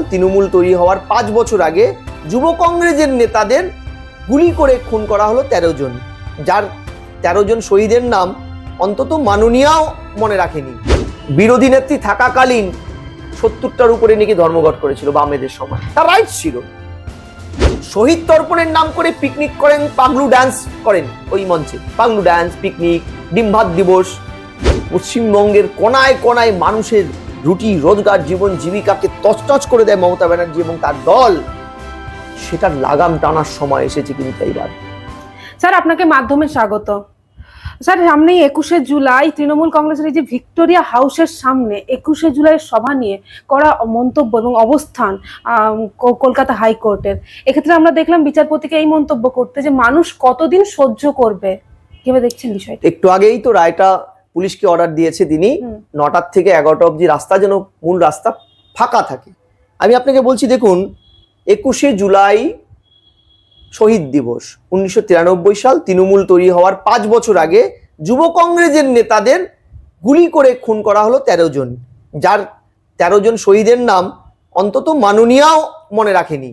তৃণমূল তৈরি হওয়ার 5 বছর আগে যুব কংগ্রেসের নেতাদের গুলি করে খুন করা হলো 13 জন, যার 13 জন শহীদের নাম অন্তত মাননীয়াও মনে রাখেনি। বিরোধী নেত্রী থাকাকালীন 70টার উপরে নাকি ধর্মঘট করেছিল বামেদের সময়, তার রাইট ছিল। শহীদ তর্পণের নাম করে পিকনিক করেন, পাগলু ডান্স করেন ওই মঞ্চে, পাগলু ডান্স, পিকনিক, ডিম ভাত দিবস। পশ্চিমবঙ্গের কোনায় কোনায় মানুষের রুটি রোজগার জীবন জীবিকাকে তছনছ করে দেয় মমতা ব্যানার্জি এবং তার দল। সেটার লাগাম টানার সময় এসেছে কিন্তু এইবার। স্যার, আপনাকে মাধ্যমে স্বাগত। স্যার, সামনেই 21শে জুলাই তৃণমূল কংগ্রেসের এই যে ভিক্টোরিয়া হাউসের সামনে 21শে জুলাইয়ের সভা নিয়ে করা মন্তব্য এবং অবস্থান কলকাতা হাইকোর্টের, এক্ষেত্রে আমরা দেখলাম বিচারপতিকে এই মন্তব্য করতে যে মানুষ কতদিন সহ্য করবে। কিভাবে দেখছেন বিষয়টা? একটু আগেই তো রায়টা পুলিশকে অর্ডার দিয়েছে তিনি 9টার থেকে 11টা অবধি রাস্তা যেন মূল রাস্তা ফাঁকা থাকে। আমি আপনাকে বলছি, দেখুন 21শে জুলাই শহীদ দিবস, 1993 সাল তৃণমূল তৈরি হওয়ার 5 বছর আগে যুব কংগ্রেসের নেতাদের গুলি করে খুন করা হলো 13 জন, যার 13 জন শহীদের নাম অন্তত মাননীয়াও মনে রাখেনি।